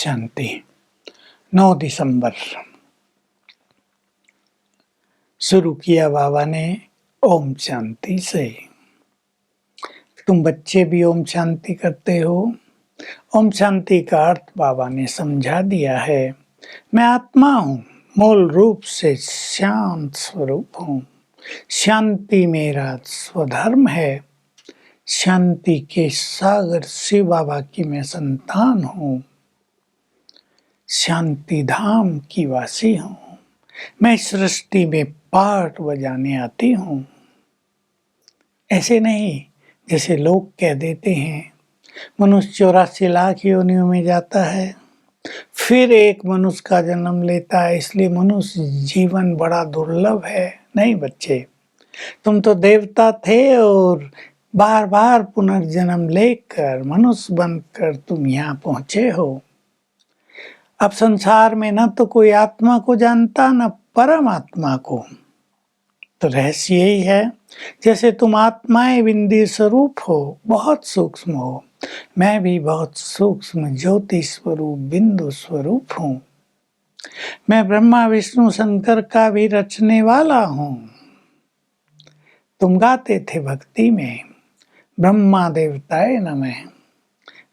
शांति। 9 दिसंबर शुरू किया बाबा ने ओम शांति से। तुम बच्चे भी ओम शांति करते हो। ओम शांति का अर्थ बाबा ने समझा दिया है। मैं आत्मा हूँ, मूल रूप से शांत स्वरूप हूँ। शांति मेरा स्वधर्म है। शांति के सागर शिव बाबा की मैं संतान हूँ। शांति धाम की वासी हूँ। मैं सृष्टि में पार्ट बजाने आती हूँ। ऐसे नहीं जैसे लोग कह देते हैं मनुष्य 84 लाख योनियों में जाता है, फिर एक मनुष्य का जन्म लेता है, इसलिए मनुष्य जीवन बड़ा दुर्लभ है। नहीं बच्चे, तुम तो देवता थे और बार बार पुनर्जन्म लेकर मनुष्य बनकर तुम यहाँ पहुँचे हो। अब संसार में न तो कोई आत्मा को जानता न परमात्मा को। तो रहस्य यही है, जैसे तुम आत्माएं बिंदी स्वरूप हो, बहुत सूक्ष्म हो, मैं भी बहुत सूक्ष्म ज्योति स्वरूप बिंदु स्वरूप हूँ। मैं ब्रह्मा विष्णु शंकर का भी रचने वाला हूँ। तुम गाते थे भक्ति में ब्रह्मा देवताय नमः,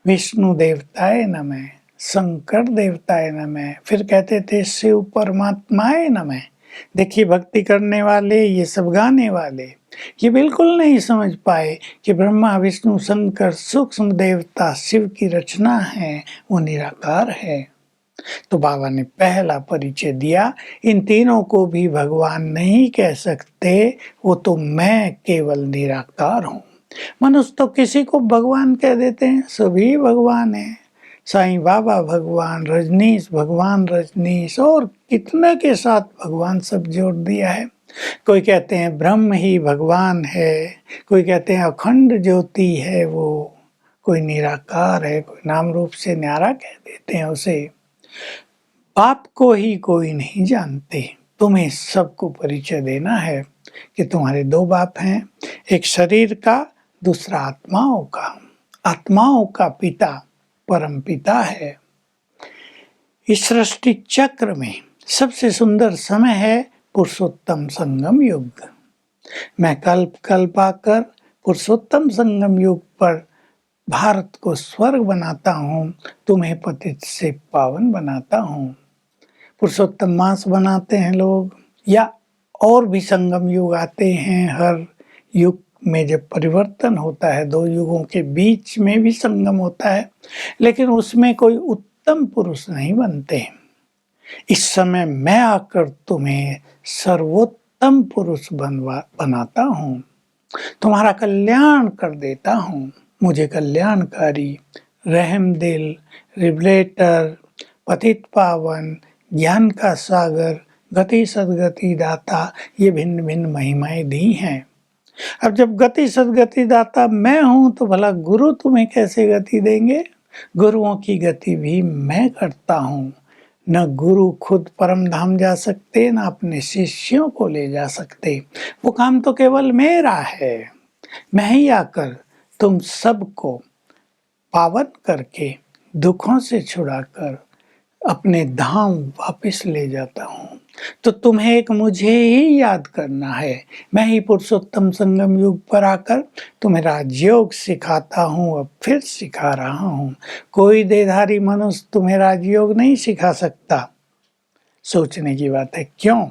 विष्णु देवताय नमः, शंकर देवताय नमः, फिर कहते थे शिव परमात्माय नमः। देखिए भक्ति करने वाले, ये सब गाने वाले, ये बिल्कुल नहीं समझ पाए कि ब्रह्मा विष्णु शंकर सूक्ष्म देवता शिव की रचना है, वो निराकार है। तो बाबा ने पहला परिचय दिया, इन तीनों को भी भगवान नहीं कह सकते, वो तो मैं केवल निराकार हूँ। मनुष्य तो किसी को भगवान कह देते हैं, सभी भगवान हैं। साईं बाबा भगवान, रजनीश और कितने के साथ भगवान सब जोड़ दिया है। कोई कहते हैं ब्रह्म ही भगवान है, कोई कहते हैं अखंड ज्योति है वो, कोई निराकार है, कोई नाम रूप से न्यारा कह देते हैं उसे। बाप को ही कोई नहीं जानते। तुम्हें सबको परिचय देना है कि तुम्हारे 2 बाप हैं, एक शरीर का, दूसरा आत्माओं का। आत्माओं का पिता परम पिता है। इस सृष्टि चक्र में सबसे सुंदर समय है पुरुषोत्तम संगम युग। मैं कल्प कल्प आकर पुरुषोत्तम संगम युग पर भारत को स्वर्ग बनाता हूँ, तुम्हें पतित से पावन बनाता हूँ। पुरुषोत्तम मास बनाते हैं लोग, या और भी संगम युग आते हैं। हर युग में जब परिवर्तन होता है, 2 युगों के बीच में भी संगम होता है, लेकिन उसमें कोई उत्तम पुरुष नहीं बनते। इस समय मैं आकर तुम्हें सर्वोत्तम पुरुष बनाता हूँ, तुम्हारा कल्याण कर देता हूँ। मुझे कल्याणकारी, रहमदिल, रिवलेटर, पतित पावन, ज्ञान का सागर, गति सदगति दाता, ये भिन्न भिन्न महिमाएं दी हैं। अब जब गति सदगति दाता मैं हूँ, तो भला गुरु तुम्हें कैसे गति देंगे? गुरुओं की गति भी मैं करता हूँ। न गुरु खुद परम धाम जा सकते, न अपने शिष्यों को ले जा सकते। वो काम तो केवल मेरा है। मैं ही आकर तुम सबको पावन करके, दुखों से छुड़ाकर अपने धाम वापस ले जाता हूँ। तो तुम्हें एक मुझे ही याद करना है। मैं ही पुरुषोत्तम संगम युग पर आकर तुम्हें राजयोग सिखाता हूँ, अब फिर सिखा रहा हूँ। कोई देहधारी मनुष्य तुम्हें राजयोग नहीं सिखा सकता। सोचने की बात है, क्यों?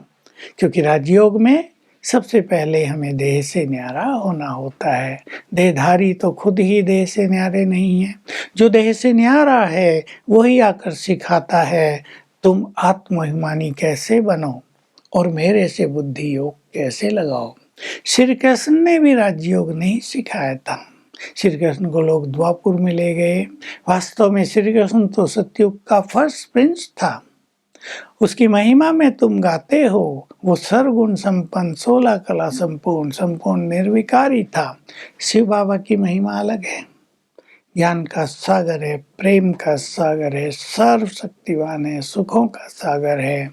क्योंकि राजयोग में सबसे पहले हमें देह से न्यारा होना होता है। देहधारी तो खुद ही देह से न्यारे नहीं है। जो देह से न्यारा है वही आकर सिखाता है तुम आत्माभिमानी कैसे बनो और मेरे से बुद्धि योग कैसे लगाओ। श्री कृष्ण ने भी राजयोग नहीं सिखाया था। श्री कृष्ण को लोग द्वापुर में ले गए। वास्तव में श्री कृष्ण तो सतयुग का फर्स्ट प्रिंस था। उसकी महिमा में तुम गाते हो, वो सर्वगुण संपन्न, 16 कला संपूर्ण, संपूर्ण निर्विकारी था। शिव बाबा की महिमा अलग है। ज्ञान का सागर है, प्रेम का सागर है, सर्वशक्तिवान है, सुखों का सागर है,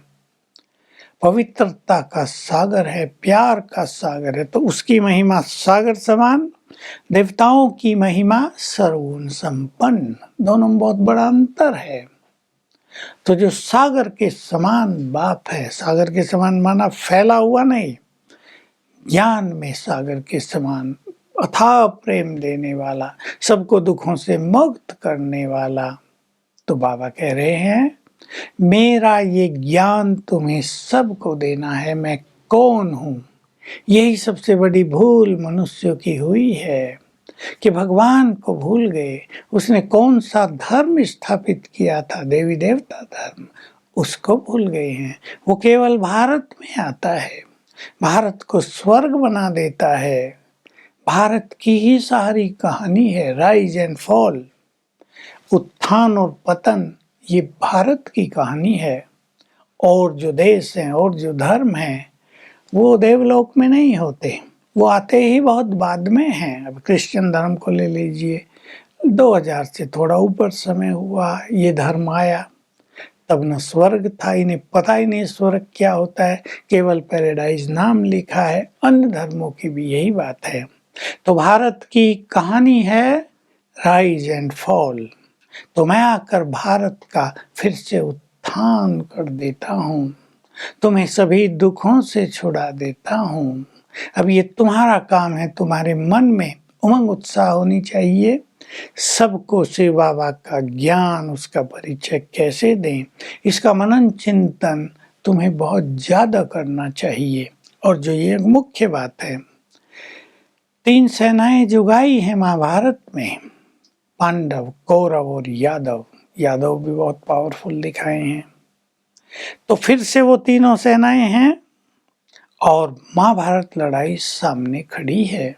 पवित्रता का सागर है, प्यार का सागर है। तो उसकी महिमा सागर समान, देवताओं की महिमा सर्वगुण संपन्न। दोनों में बहुत बड़ा अंतर है। तो जो सागर के समान बाप है, सागर के समान माना फैला हुआ नहीं, ज्ञान में सागर के समान अथाह प्रेम देने वाला, सबको दुखों से मुक्त करने वाला, तो बाबा कह रहे हैं मेरा ये ज्ञान तुम्हें सबको देना है, मैं कौन हूँ। यही सबसे बड़ी भूल मनुष्यों की हुई है कि भगवान को भूल गए। उसने कौन सा धर्म स्थापित किया था, देवी देवता धर्म, उसको भूल गए हैं। वो केवल भारत में आता है, भारत को स्वर्ग बना देता है। भारत की ही सारी कहानी है, राइज एंड फॉल, उत्थान और पतन, ये भारत की कहानी है। और जो देश हैं और जो धर्म हैं वो देवलोक में नहीं होते, वो आते ही बहुत बाद में हैं। अब क्रिश्चियन धर्म को ले लीजिए, 2000 से थोड़ा ऊपर समय हुआ ये धर्म आया, तब न स्वर्ग था, इन्हें पता ही नहीं स्वर्ग क्या होता है, केवल पैराडाइज नाम लिखा है। अन्य धर्मों की भी यही बात है। तो भारत की कहानी है राइज एंड फॉल। तो मैं आकर भारत का फिर से उत्थान कर देता हूँ, तुम्हें सभी दुखों से छुड़ा देता हूँ। अब ये तुम्हारा काम है, तुम्हारे मन में उमंग उत्साह होनी चाहिए। सबको शिव बाबा का ज्ञान, उसका परिचय कैसे दें, इसका मनन चिंतन तुम्हें बहुत ज्यादा करना चाहिए। और जो ये मुख्य बात है, 3 सेनाएं जुगाई हैं महाभारत में, पांडव, कौरव और यादव। यादव भी बहुत पावरफुल दिखाए हैं। तो फिर से वो तीनों सेनाएं हैं और महाभारत लड़ाई सामने खड़ी है।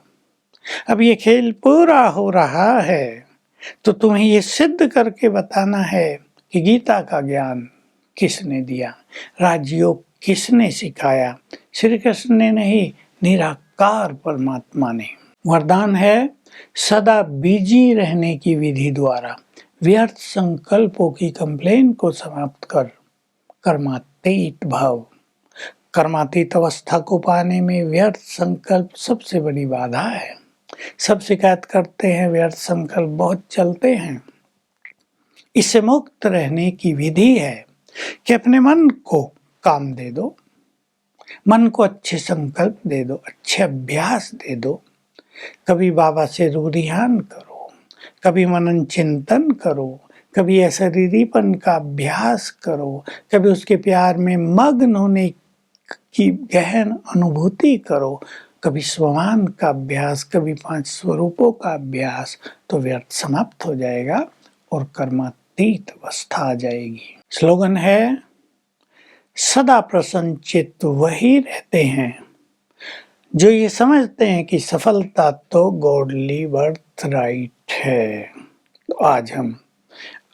अब ये खेल पूरा हो रहा है, तो तुम्हें ये सिद्ध करके बताना है कि गीता का ज्ञान किसने दिया, राजयोग किसने सिखाया। श्री कृष्ण ने नहीं, निराकार परमात्मा ने। वरदान है सदा बिजी रहने की विधि द्वारा व्यर्थ संकल्पों की कंप्लेन को समाप्त कर कर्मातीत भाव। कर्मातीत अवस्था को पाने में व्यर्थ संकल्प सबसे बड़ी बाधा है। सब शिकायत करते हैं, व्यर्थ संकल्प बहुत चलते हैं। इससे मुक्त रहने की विधि है कि अपने मन को काम दे दो, मन को अच्छे संकल्प दे दो, अच्छे अभ्यास दे दो। कभी बाबा से रूरिहान करो, कभी मनन चिंतन करो, कभी अशरीरीपन का अभ्यास करो, कभी उसके प्यार में मग्न होने की गहन अनुभूति करो, कभी स्वमान का अभ्यास, कभी 5 स्वरूपों का अभ्यास, तो व्यर्थ समाप्त हो जाएगा और कर्मातीत अवस्था आ जाएगी। स्लोगन है सदा प्रसन्न चित्त वही रहते हैं जो ये समझते हैं कि सफलता तो गॉडली बर्थ राइट है। तो आज हम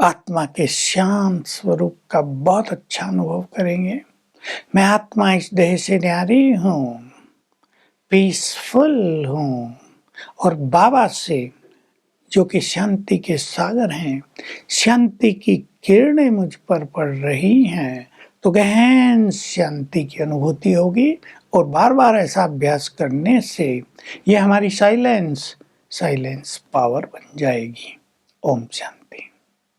आत्मा के शांत स्वरूप का बहुत अच्छा अनुभव करेंगे। मैं आत्मा इस देह से न्यारी हूँ, पीसफुल हूँ, और बाबा से जो कि शांति के सागर हैं, शांति की किरणें मुझ पर पड़ रही हैं, तो गहन शांति की अनुभूति होगी। और बार बार ऐसा अभ्यास करने से ये हमारी साइलेंस पावर बन जाएगी। ओम शांति।